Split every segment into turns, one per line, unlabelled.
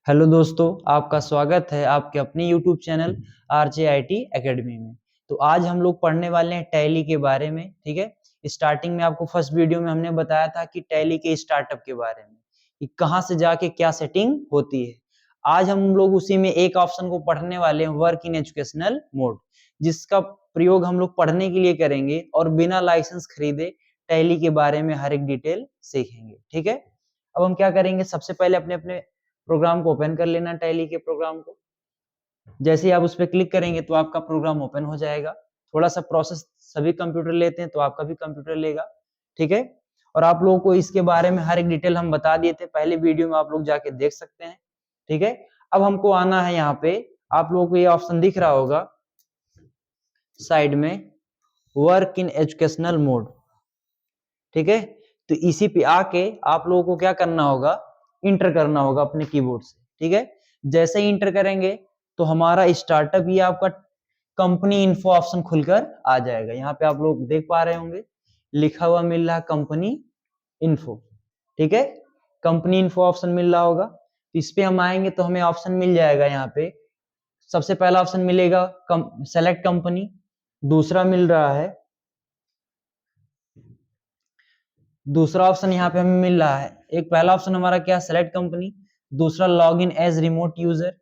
Hello दोस्तों, आपका स्वागत है आपके अपने YouTube चैनल RJIT एकेडमी में। तो आज हम लोग पढ़ने वाले हैं टैली के बारे में। ठीक है, स्टार्टिंग में आपको फर्स्ट वीडियो में हमने बताया था कि टैली के स्टार्टअप के बारे में, कि कहाँ से जाके क्या सेटिंग होती है। आज हम लोग उसी में एक ऑप्शन को पढ़ने वाले हैं, वर्क इन एजुकेशनल मोड, जिसका प्रयोग हम लोग पढ़ने के लिए करेंगे और बिना लाइसेंस खरीदे टैली के बारे में हर एक डिटेल सीखेंगे। ठीक है, अब हम क्या करेंगे, सबसे पहले अपने अपने प्रोग्राम को ओपन कर लेना, टैली के प्रोग्राम को। जैसे ही आप उस पर क्लिक करेंगे तो आपका प्रोग्राम ओपन हो जाएगा। थोड़ा सा प्रोसेस सभी कंप्यूटर लेते हैं, तो आपका भी कंप्यूटर लेगा। ठीक है, और आप लोगों को इसके बारे में हर एक डिटेल हम बता दिए थे पहले वीडियो में, आप लोग जाके देख सकते हैं। ठीक है, अब हमको आना है यहाँ पे, आप लोगों को ये ऑप्शन दिख रहा होगा साइड में, वर्क इन एजुकेशनल मोड। ठीक है, तो इसी पे आके आप लोगों को क्या करना होगा, इंटर करना होगा अपने कीबोर्ड से। ठीक है, जैसे ही इंटर करेंगे तो हमारा स्टार्टअप, ये आपका कंपनी इन्फो ऑप्शन खुलकर आ जाएगा। यहाँ पे आप लोग देख पा रहे होंगे लिखा हुआ मिल रहा कंपनी इन्फो। ठीक है, कंपनी इन्फो ऑप्शन मिल रहा होगा, तो इस पे हम आएंगे तो हमें ऑप्शन मिल जाएगा। यहाँ पे सबसे पहला ऑप्शन मिलेगा सेलेक्ट कंपनी, दूसरा मिल रहा है, दूसरा ऑप्शन यहाँ पे हमें मिल रहा है, एक पहला ऑप्शन हमारा क्या, सेलेक्ट कंपनी, दूसरा log in as remote user,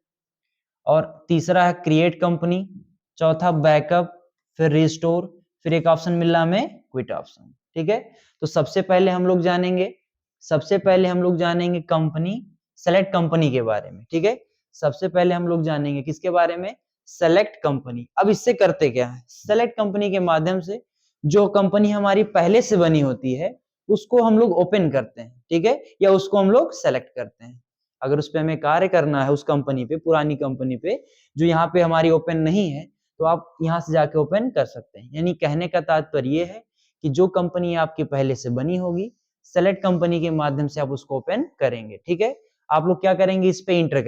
और तीसरा है क्रिएट कंपनी, चौथा बैकअप, फिर रिस्टोर, फिर एक ऑप्शन मिल रहा हमें क्विट ऑप्शन। ठीक है, तो सबसे पहले हम लोग जानेंगे कंपनी, सेलेक्ट कंपनी के बारे में। ठीक है, सबसे पहले हम लोग जानेंगे किसके बारे में, सेलेक्ट कंपनी। अब इससे करते क्या है, सेलेक्ट कंपनी के माध्यम से जो कंपनी हमारी पहले से बनी होती है उसको हम लोग ओपन करते हैं। ठीक है, या उसको हम लोग सेलेक्ट करते हैं। अगर उस पर हमें कार्य करना है, उस कंपनी पे, पुरानी कंपनी पे जो यहाँ पे हमारी ओपन नहीं है, तो आप यहाँ से जाके ओपन कर सकते हैं। यानी कहने का तात्पर्य ये है कि जो कंपनी आपकी पहले से बनी होगी, सेलेक्ट कंपनी के माध्यम से आप उसको ओपन करेंगे। ठीक है, आप लोग क्या करेंगे, इस पे इंटर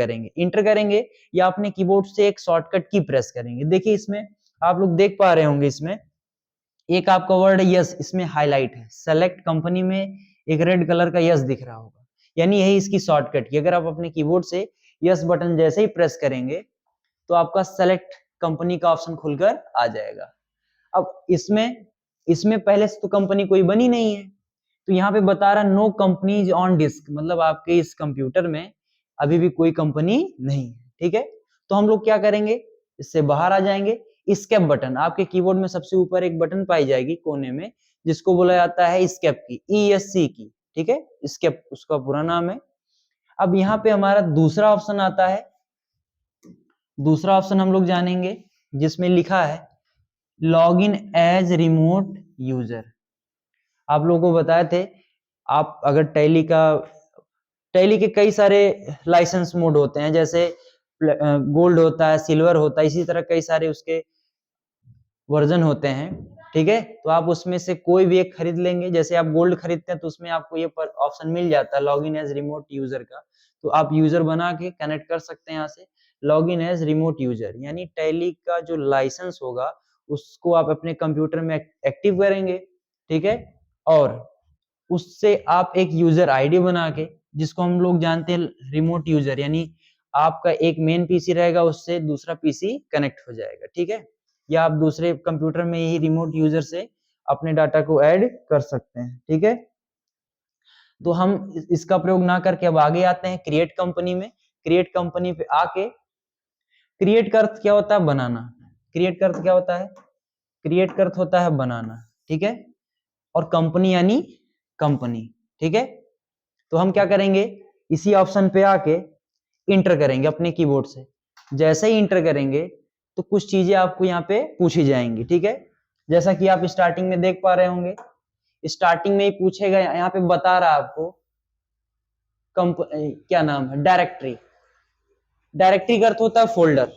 करेंगे या अपने कीबोर्ड से एक शॉर्टकट की प्रेस करेंगे। देखिए इसमें आप लोग देख पा रहे होंगे, इसमें एक आपका वर्ड यस इसमें हाईलाइट है, सेलेक्ट कंपनी में एक रेड कलर का यस दिख रहा होगा, यानी यही इसकी शॉर्टकट की। अगर आप अपने कीबोर्ड से यस बटन जैसे ही प्रेस करेंगे तो आपका सेलेक्ट कंपनी का ऑप्शन खुलकर आ जाएगा। अब इसमें इसमें पहले से तो कंपनी कोई बनी नहीं है, तो यहाँ पे बता रहा नो कंपनीज ऑन डिस्क, मतलब आपके इस कंप्यूटर में अभी भी कोई कंपनी नहीं है। ठीक है, तो हम लोग क्या करेंगे, इससे बाहर आ जाएंगे। स्केप बटन, आपके कीबोर्ड में सबसे ऊपर एक बटन पाई जाएगी कोने में, जिसको बोला जाता है स्केप की, ESC की। ठीक है, स्केप उसका पूरा नाम है। अब यहाँ पे हमारा दूसरा ऑप्शन आता है, दूसरा ऑप्शन हम लोग जानेंगे जिसमें लिखा है log in as remote user. आप लोगों को बताए थे, आप अगर टैली के कई सारे लाइसेंस मोड होते हैं, जैसे गोल्ड होता है, सिल्वर होता है, इसी तरह कई सारे उसके वर्जन होते हैं। ठीक है, तो आप उसमें से कोई भी एक खरीद लेंगे। जैसे आप गोल्ड खरीदते हैं तो उसमें आपको ये ऑप्शन मिल जाता है log in as remote user का, तो आप यूजर बना के कनेक्ट कर सकते हैं यहाँ से log in as remote user. यानी टैली का जो लाइसेंस होगा उसको आप अपने कंप्यूटर में एक्टिव करेंगे। ठीक है, और उससे आप एक यूजर आईडी बना के, जिसको हम लोग जानते हैं रिमोट यूजर, यानी आपका एक मेन पीसी रहेगा, उससे दूसरा पीसी कनेक्ट हो जाएगा। ठीक है, या आप दूसरे कंप्यूटर में ही रिमोट यूजर से अपने डाटा को ऐड कर सकते हैं। ठीक है, तो हम इसका प्रयोग ना करके अब आगे आते हैं क्रिएट कंपनी में। क्रिएट कंपनी पे आके, क्रिएट का अर्थ क्या होता है, बनाना। क्रिएट का अर्थ क्या होता है, क्रिएट का अर्थ होता है बनाना। ठीक है, और कंपनी यानी कंपनी। ठीक है, तो हम क्या करेंगे, इसी ऑप्शन पे आके इंटर करेंगे अपने कीबोर्ड से। जैसे ही इंटर करेंगे तो कुछ चीजें आपको यहाँ पे पूछी जाएंगी। ठीक है, जैसा कि आप स्टार्टिंग में देख पा रहे होंगे, स्टार्टिंग में ही पूछेगा, यहाँ पे बता रहा है आपको क्या नाम है, डायरेक्टरी। डायरेक्टरी का अर्थ होता है फोल्डर,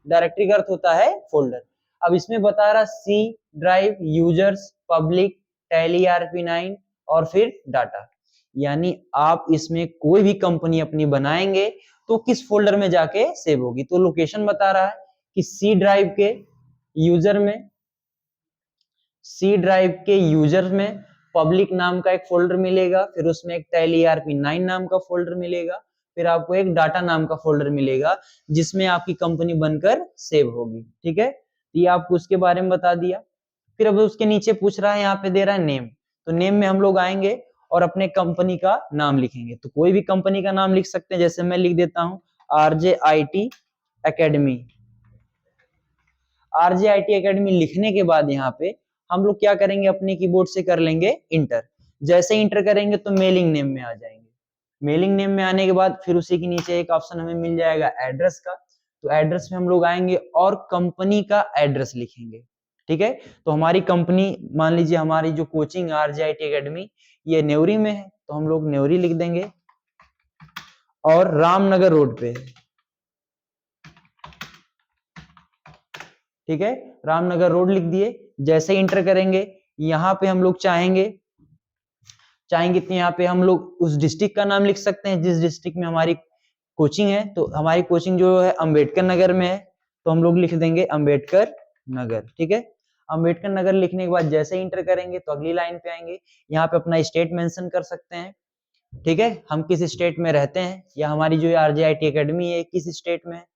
डायरेक्टरी का अर्थ होता है फोल्डर। अब इसमें बता रहा C drive, users, public, Tally RP9 और फिर डाटा। यानी आप इसमें कोई भी कंपनी अपनी बनाएंगे तो किस फोल्डर में जाके सेव होगी, तो लोकेशन बता रहा है कि सी ड्राइव के यूजर में, सी ड्राइव के यूजर में पब्लिक नाम का एक फोल्डर मिलेगा, फिर उसमें एक टैली RP9 नाम का फोल्डर मिलेगा, फिर आपको एक डाटा नाम का फोल्डर मिलेगा जिसमें आपकी कंपनी बनकर सेव होगी। ठीक है, ये आपको उसके बारे में बता दिया। फिर अब उसके नीचे पूछ रहा है, यहाँ पे दे रहा है नेम, तो नेम में हम लोग आएंगे और अपने कंपनी का नाम लिखेंगे। तो कोई भी कंपनी का नाम लिख सकते हैं, जैसे मैं लिख देता हूँ RJIT एकेडमी। RJIT एकेडमी लिखने के बाद यहाँ पे हम लोग क्या करेंगे, अपने कीबोर्ड से कर लेंगे इंटर। जैसे इंटर करेंगे तो मेलिंग नेम में आ जाएंगे। मेलिंग नेम में आने के बाद फिर उसी के नीचे एक ऑप्शन हमें मिल जाएगा एड्रेस का, तो एड्रेस में हम लोग आएंगे और कंपनी का एड्रेस लिखेंगे। ठीक है, तो हमारी कंपनी, मान लीजिए हमारी जो कोचिंग RJIT एकेडमी ये नेवरी में है, तो हम लोग नेवरी लिख देंगे और रामनगर रोड पे है। ठीक है, रामनगर रोड लिख दिए। जैसे इंटर करेंगे यहाँ पे हम लोग चाहेंगे तो यहाँ पे हम लोग उस डिस्ट्रिक्ट का नाम लिख सकते हैं जिस डिस्ट्रिक्ट में हमारी कोचिंग है। तो हमारी कोचिंग जो है अंबेडकर नगर में है, तो हम लोग लिख देंगे अंबेडकर नगर। ठीक है, अंबेडकर नगर लिखने के बाद जैसे इंटर करेंगे तो अगली लाइन पे आएंगे, यहाँ पे अपना स्टेट मेंशन कर सकते हैं। ठीक है, हम किस स्टेट में रहते हैं या हमारी जो RJIT एकेडमी है किस स्टेट में है।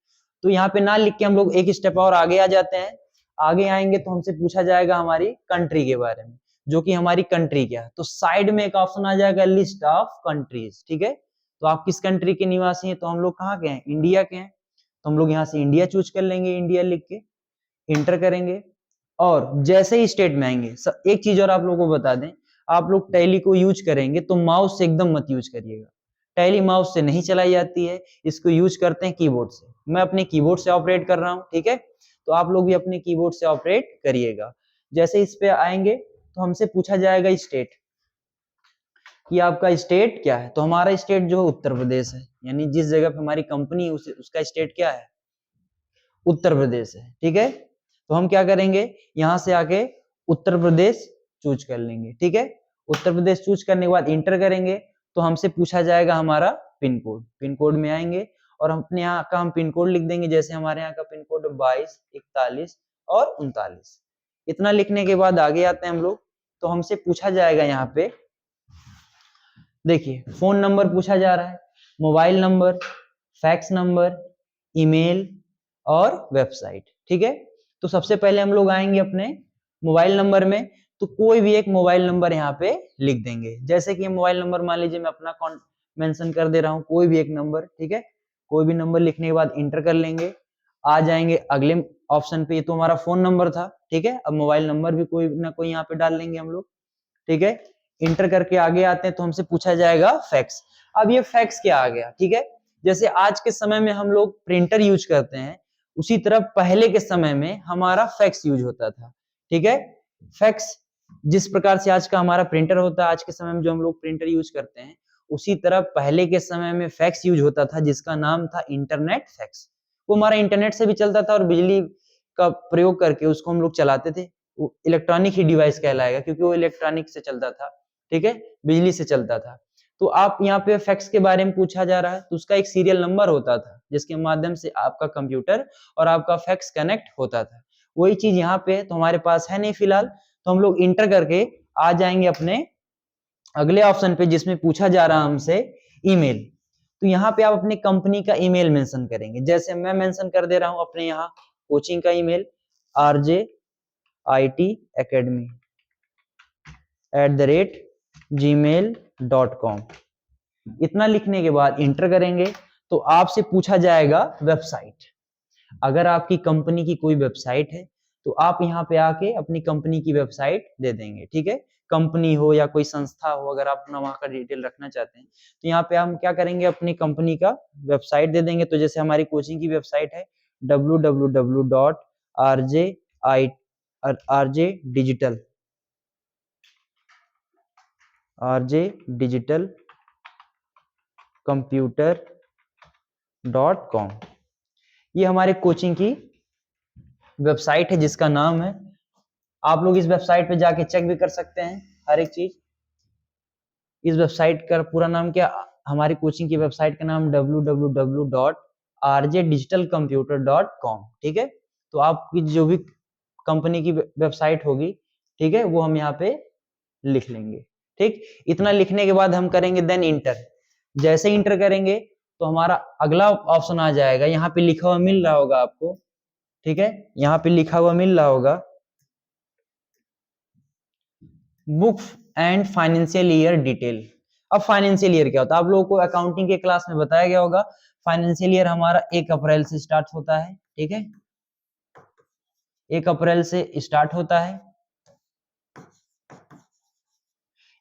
तो यहाँ पे ना लिख के हम लोग एक स्टेप और आगे आ जाते हैं। आगे आएंगे तो हमसे पूछा जाएगा हमारी कंट्री के बारे में, जो कि हमारी कंट्री क्या है। तो साइड में एक ऑप्शन आ जाएगा लिस्ट ऑफ कंट्रीज। ठीक है, तो आप किस कंट्री के निवासी हैं, तो हम लोग कहाँ के हैं, इंडिया के हैं, तो हम लोग यहाँ से इंडिया चूज कर लेंगे। इंडिया लिख के इंटर करेंगे और जैसे ही स्टेट में आएंगे, एक चीज और आप लोगों को बता दें, आप लोग टैली को यूज करेंगे तो माउस से एकदम मत यूज करिएगा। टैली माउस से नहीं चलाई जाती है, इसको यूज करते हैं कीबोर्ड से। मैं अपने कीबोर्ड से ऑपरेट कर रहा हूँ। ठीक है, तो आप लोग भी अपने कीबोर्ड से ऑपरेट करिएगा। जैसे इस पे आएंगे तो हमसे पूछा जाएगा स्टेट, कि आपका स्टेट क्या है। तो हमारा स्टेट जो है उत्तर प्रदेश है, यानी जिस जगह पे हमारी कंपनी उसका स्टेट क्या है, उत्तर प्रदेश है। ठीक है, तो हम क्या करेंगे, यहाँ से आके उत्तर प्रदेश चूज कर लेंगे। ठीक है, उत्तर प्रदेश चूज करने के बाद इंटर करेंगे तो हमसे पूछा जाएगा हमारा पिन कोड। पिन कोड में आएंगे और हम अपने यहाँ का हम पिन कोड लिख देंगे। जैसे हमारे यहाँ का पिन कोड 22, 41 और 39। इतना लिखने के बाद आगे आते हैं हम लोग, तो हमसे पूछा जाएगा यहाँ पे, देखिए फोन नंबर पूछा जा रहा है, mobile number, fax number, email और वेबसाइट। ठीक है, तो सबसे पहले हम लोग आएंगे अपने मोबाइल नंबर में, तो कोई भी एक मोबाइल नंबर यहाँ पे लिख देंगे। जैसे कि मोबाइल नंबर मान लीजिए मैं अपना मेंशन कर दे रहा हूँ, कोई भी एक नंबर। ठीक है, कोई भी नंबर लिखने के बाद इंटर कर लेंगे। आ जाएंगे अगले ऑप्शन पे, ये तो हमारा फोन नंबर था। ठीक है, अब मोबाइल नंबर भी कोई ना कोई यहाँ पे डाल लेंगे हम लोग। ठीक है, इंटर करके आगे आते हैं तो हमसे पूछा जाएगा फैक्स। अब ये फैक्स क्या आ गया। ठीक है, जैसे आज के समय में हम लोग प्रिंटर यूज करते हैं, उसी तरह पहले के समय में हमारा फैक्स यूज होता था। ठीक है, फैक्स जिस प्रकार से आज का हमारा प्रिंटर होता है, आज के समय में जो हम लोग प्रिंटर यूज करते हैं, उसी तरह पहले के समय में फैक्स यूज होता था जिसका नाम था इंटरनेट फैक्स। वो हमारा इंटरनेट से भी चलता था और बिजली का प्रयोग करके उसको हम लोग चलाते थे। वो इलेक्ट्रॉनिक ही डिवाइस कहलाएगा क्योंकि वो इलेक्ट्रॉनिक से चलता था। ठीक है, बिजली से चलता था। तो आप यहाँ पे फैक्स के बारे में पूछा जा रहा है, तो उसका एक सीरियल नंबर होता था जिसके माध्यम से आपका कंप्यूटर और आपका फैक्स कनेक्ट होता था। वही चीज यहाँ पे तो हमारे पास है नहीं फिलहाल, तो हम लोग इंटर करके आ जाएंगे अपने अगले ऑप्शन पे जिसमें पूछा जा रहा है हमसे ईमेल। तो यहाँ पे आप अपने कंपनी का ईमेल मेंशन करेंगे। जैसे मैं मेंशन कर दे रहा हूँ अपने यहाँ कोचिंग का ईमेल rjitacademy@gmail.com। इतना लिखने के बाद इंटर करेंगे तो आपसे पूछा जाएगा वेबसाइट। अगर आपकी कंपनी की कोई वेबसाइट है तो आप यहाँ पे आके अपनी कंपनी की वेबसाइट दे देंगे। ठीक है, कंपनी हो या कोई संस्था हो, अगर आप अपना वहां का डिटेल रखना चाहते हैं तो यहाँ पे हम क्या करेंगे, अपनी कंपनी का वेबसाइट दे देंगे। तो जैसे हमारी कोचिंग की वेबसाइट है rjdigitalcomputer.com। ये हमारे कोचिंग की वेबसाइट है जिसका नाम है। आप लोग इस वेबसाइट पे जाके चेक भी कर सकते हैं हर एक चीज। इस वेबसाइट का पूरा नाम क्या, हमारी कोचिंग की वेबसाइट का नाम www.rjdigitalcomputer.com। ठीक है, तो आपकी जो भी कंपनी की वेबसाइट होगी, ठीक है, वो हम यहाँ पे लिख लेंगे। ठीक, इतना लिखने के बाद हम करेंगे देन इंटर। जैसे इंटर करेंगे तो हमारा अगला ऑप्शन आ जाएगा, यहाँ पे लिखा हुआ मिल रहा होगा आपको, ठीक है, यहाँ पे लिखा हुआ मिल रहा होगा book and financial year detail. अब फाइनेंशियल ईयर क्या होता है, आप लोगों को अकाउंटिंग के क्लास में बताया गया होगा। फाइनेंशियल ईयर हमारा 1 अप्रैल से स्टार्ट होता है, ठीक है, 1 अप्रैल से स्टार्ट होता है,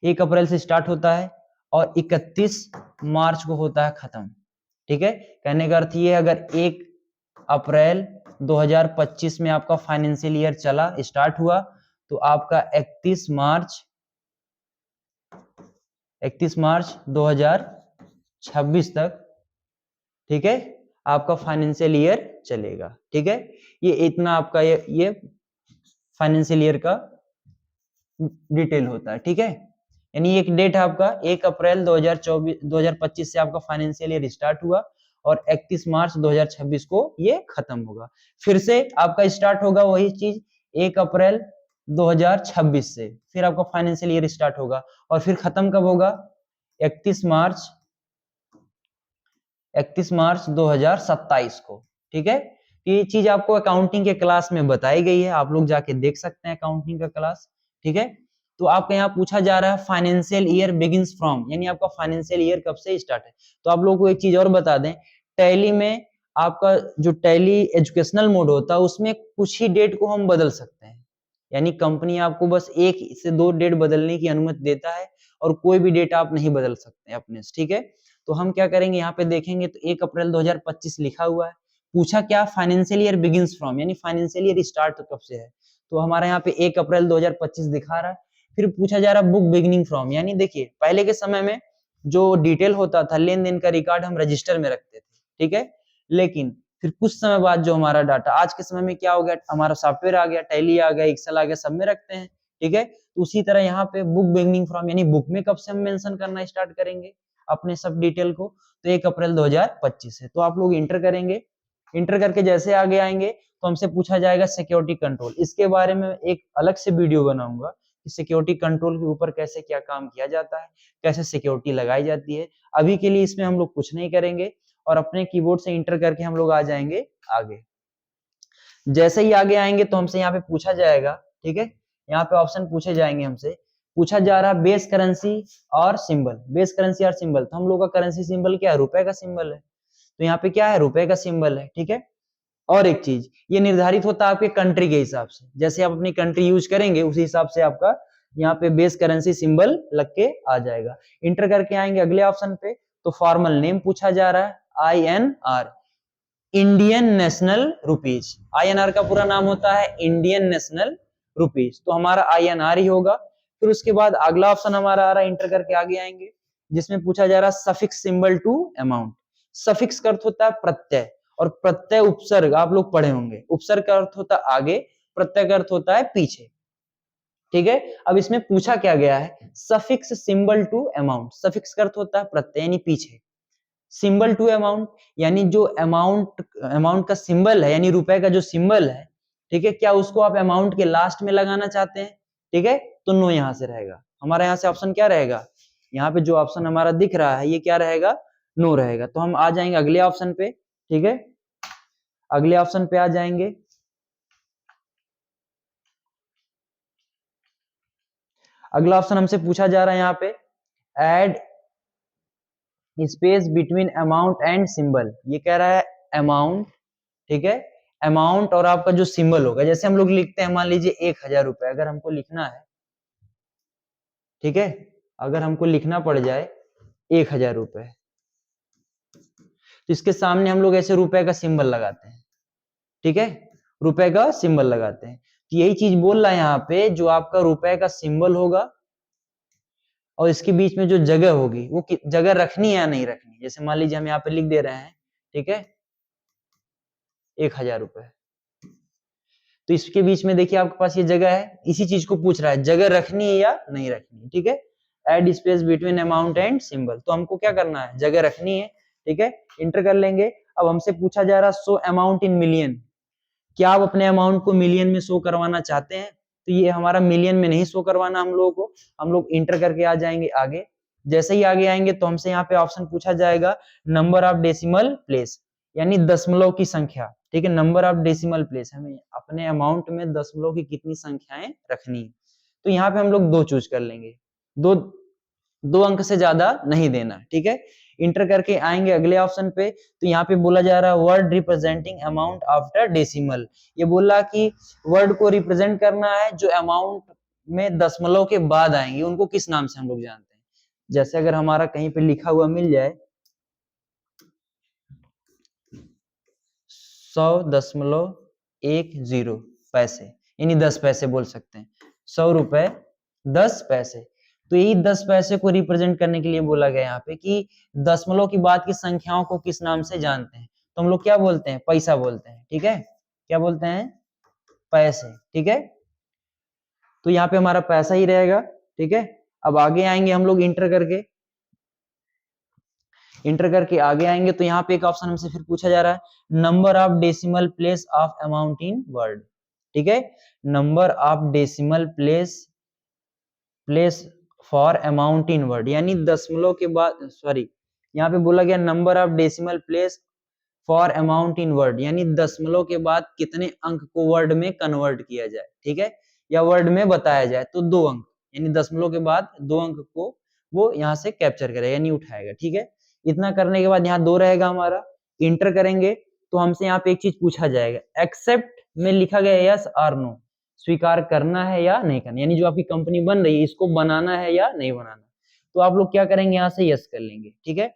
1 अप्रैल से स्टार्ट होता है और 31 मार्च को होता है खत्म, ठीक है। कहने का अर्थ ये है, अगर 1 अप्रैल 2025 में आपका फाइनेंशियल ईयर चला, स्टार्ट हुआ, तो आपका 31 मार्च 2026 तक, ठीक है, आपका फाइनेंशियल ईयर चलेगा, ठीक है। ये इतना आपका ये फाइनेंशियल ईयर का डिटेल होता है, ठीक है। यानी एक डेट है आपका 1 अप्रैल 2025 से आपका फाइनेंशियल ईयर स्टार्ट हुआ और 31 मार्च 2026 को ये खत्म होगा। फिर से आपका स्टार्ट होगा वही चीज 1 अप्रैल 2026 से, फिर आपका फाइनेंशियल ईयर स्टार्ट होगा और फिर खत्म कब होगा, 31 मार्च 2027 को, ठीक है। ये चीज आपको अकाउंटिंग के क्लास में बताई गई है, आप लोग जाके देख सकते हैं अकाउंटिंग का क्लास, ठीक है। तो आपके यहाँ पूछा जा रहा है फाइनेंशियल ईयर बिगिंस फ्रॉम, यानी आपका फाइनेंशियल ईयर कब से स्टार्ट है। तो आप लोगों को एक चीज और बता दें, टैली में आपका जो टैली एजुकेशनल मोड होता है उसमें कुछ ही डेट को हम बदल सकते हैं, यानी कंपनी आपको बस 1 से 2 डेट बदलने की अनुमति देता है और कोई भी डेट आप नहीं बदल सकते अपने से, ठीक है। तो हम क्या करेंगे, यहाँ पे देखेंगे तो 1 अप्रैल 2025 लिखा हुआ है, पूछा क्या, फाइनेंशियल ईयर बिगिंस फ्रॉम, यानी फाइनेंशियल ईयर स्टार्ट कब से है, तो हमारे यहाँ पे 1 अप्रैल 2025 दिखा रहा है। फिर पूछा जा रहा है बुक बिगिनिंग फ्रॉम, यानी देखिए पहले के समय में जो डिटेल होता था, लेन देन का रिकॉर्ड हम रजिस्टर में रखते थे, ठीक है, लेकिन फिर कुछ समय बाद जो हमारा डाटा, आज के समय में क्या हो गया, हमारा सॉफ्टवेयर आ गया, टैली आ गया, एक्सेल आ गया, सब में रखते हैं, ठीक है। तो उसी तरह यहाँ पे बुक बिगिनिंग फ्रॉम, यानी बुक में कब से हम मेंशन करना स्टार्ट करेंगे अपने सब डिटेल को, तो 1 अप्रैल 2025 है। तो आप लोग इंटर करेंगे, इंटर करके जैसे आगे आएंगे तो हमसे पूछा जाएगा सिक्योरिटी कंट्रोल, इसके बारे में एक अलग से वीडियो बनाऊंगा कि सिक्योरिटी कंट्रोल के ऊपर कैसे क्या काम किया जाता है, कैसे सिक्योरिटी लगाई जाती है। अभी के लिए इसमें हम लोग कुछ नहीं करेंगे और अपने कीबोर्ड से इंटर करके हम लोग आ जाएंगे आगे। जैसे ही आगे आएंगे तो हमसे यहाँ पे पूछा जाएगा, ठीक है, यहाँ पे ऑप्शन पूछे जाएंगे, हमसे पूछा जा रहा है बेस करेंसी और सिंबल, बेस करेंसी और सिंबल। तो हम लोग का करेंसी सिंबल क्या है, रुपए का सिंबल है, तो यहाँ पे क्या है, रुपए का सिंबल है, ठीक है। और एक चीज, ये निर्धारित होता है आपके कंट्री के हिसाब से, जैसे आप अपनी कंट्री यूज करेंगे उसी हिसाब से आपका यहाँ पे बेस करेंसी सिंबल लग के आ जाएगा। इंटर करके आएंगे अगले ऑप्शन पे, तो फॉर्मल नेम पूछा जा रहा है INR, Indian national rupees. INR का पूरा नाम होता है इंडियन नेशनल रुपीज, तो हमारा INR ही होगा। फिर उसके बाद अगला ऑप्शन हमारा आ रहा है, इंटर करके आगे आएंगे, जिसमें पूछा जा रहा है suffix symbol to amount. Suffix का अर्थ होता है प्रत्यय, और प्रत्यय उपसर्ग आप लोग पढ़े होंगे, उपसर्ग का अर्थ होता है आगे, प्रत्यय का अर्थ होता है पीछे, ठीक है। अब इसमें पूछा क्या गया है, suffix symbol to amount, suffix का अर्थ होता है प्रत्यय यानी पीछे, सिंबल टू अमाउंट यानी जो अमाउंट का सिंबल है, यानी रुपए का जो सिंबल है, ठीक है, क्या उसको आप अमाउंट के लास्ट में लगाना चाहते हैं, ठीक है, तो नो यहाँ से रहेगा, हमारा यहाँ से ऑप्शन क्या रहेगा, यहाँ पे जो ऑप्शन हमारा दिख रहा है ये क्या रहेगा, नो रहेगा। तो हम आ जाएंगे अगले ऑप्शन पे, ठीक है, अगले ऑप्शन पे आ जाएंगे। अगला ऑप्शन हमसे पूछा जा रहा है यहाँ पे add space between amount and symbol, ये कह रहा है अमाउंट, ठीक है, अमाउंट और आपका जो सिंबल होगा, जैसे हम लोग लिखते हैं, मान लीजिए 1000 रुपए अगर हमको लिखना है, ठीक है, अगर हमको लिखना पड़ जाए 1000 रुपए, तो इसके सामने हम लोग ऐसे रुपए का सिंबल लगाते हैं, ठीक है, रुपए का सिंबल लगाते हैं। तो यही चीज बोल रहा है यहाँ पे, जो आपका रुपए का सिंबल होगा और इसके बीच में जो जगह होगी वो जगह रखनी है या नहीं रखनी, जैसे मान लीजिए हम यहाँ पे लिख दे रहे हैं, ठीक है, 1000 रुपए, तो इसके बीच में देखिए आपके पास ये जगह है, इसी चीज को पूछ रहा है जगह रखनी है या नहीं रखनी है, ठीक है, add space between amount and symbol, तो हमको क्या करना है, जगह रखनी है, ठीक है, इंटर कर लेंगे। अब हमसे पूछा जा रहा है शो अमाउंट इन मिलियन, क्या आप अपने अमाउंट को मिलियन में शो करवाना चाहते हैं, तो ये हमारा मिलियन में नहीं शो करवाना हम लोगों को, हम लोग इंटर करके आ जाएंगे आगे, जैसे ही आगे आएंगे तो हमसे यहाँ पे ऑप्शन पूछा जाएगा नंबर ऑफ डेसिमल प्लेस, यानी दशमलव की संख्या, ठीक है, नंबर ऑफ डेसिमल प्लेस, हमें अपने अमाउंट में दशमलव की कितनी संख्याएं रखनी है। तो यहाँ पे हम लोग 2 चूज कर लेंगे, 2 अंक से ज्यादा नहीं देना, ठीक है। इंटर करके आएंगे अगले ऑप्शन पे, तो यहाँ पे बोला जा रहा है word representing amount after decimal, ये बोला कि वर्ड को रिप्रेजेंट करना है जो अमाउंट में दशमलव के बाद आएंगे, उनको किस नाम से हम लोग जानते हैं। जैसे अगर हमारा कहीं पे लिखा हुआ मिल जाए 100.10 पैसे, यानी 10 पैसे बोल सकते हैं, 100 रुपए 10 पैसे, तो यही 10 पैसे को रिप्रेजेंट करने के लिए बोला गया यहाँ पे कि दशमलव की बाद की संख्याओं को किस नाम से जानते हैं, तो हम लोग क्या बोलते हैं, पैसा बोलते हैं, ठीक है, क्या बोलते हैं, पैसे, ठीक है। तो यहाँ पे हमारा पैसा ही रहेगा, ठीक है। अब आगे आएंगे हम लोग इंटर करके आगे आएंगे तो यहाँ पे एक ऑप्शन हमसे फिर पूछा जा रहा है number of decimal place of amount in word, ठीक है, number of decimal place for amount in word, यानी दशमलव के बाद, सॉरी यहाँ पे बोला गया number of decimal place for amount in word, यानी दशमलव के बाद कितने अंक को वर्ड में कन्वर्ट किया जाए, ठीक है, या वर्ड में बताया जाए, तो 2 अंक, यानी दशमलव के बाद 2 अंक को वो यहाँ से कैप्चर करेगा, यानी उठाएगा, ठीक है। इतना करने के बाद यहाँ 2 रहेगा हमारा, इंटर करेंगे तो हमसे यहाँ पे एक चीज पूछा जाएगा, एक्सेप्ट में लिखा गया यस और नो, स्वीकार करना है या नहीं करना, यानी जो आपकी कंपनी बन रही है इसको बनाना है या नहीं बनाना, तो आप लोग क्या करेंगे, यहाँ से यस कर लेंगे, ठीक है।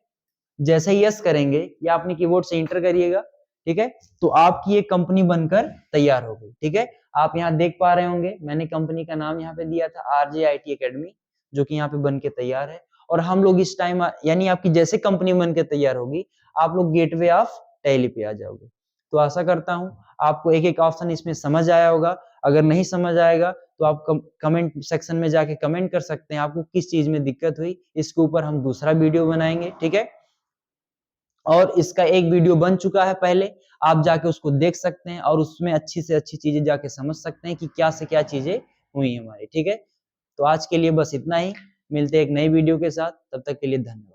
जैसे ही यस करेंगे या अपने कीबोर्ड से इंटर करिएगा, ठीक है, तो आपकी ये कंपनी बनकर तैयार हो गई, ठीक है। आप यहाँ देख पा रहे होंगे मैंने कंपनी का नाम यहाँ पे दिया था आरजे आईटी एकेडमी, जो कि यहाँ पे बन के तैयार है, और हम लोग इस टाइम, यानी आपकी जैसे कंपनी बन के तैयार होगी आप लोग गेटवे ऑफ टैली पे आ जाओगे। तो आशा करता हूँ आपको एक एक ऑप्शन इसमें समझ आया होगा, अगर नहीं समझ आएगा तो आप कमेंट सेक्शन में जाके कमेंट कर सकते हैं आपको किस चीज में दिक्कत हुई, इसके ऊपर हम दूसरा वीडियो बनाएंगे, ठीक है। और इसका एक वीडियो बन चुका है पहले, आप जाके उसको देख सकते हैं और उसमें अच्छी से अच्छी चीजें जाके समझ सकते हैं कि क्या से क्या चीजें हुई हमारी, ठीक है। तो आज के लिए बस इतना ही, मिलते हैं एक नई वीडियो के साथ, तब तक के लिए धन्यवाद।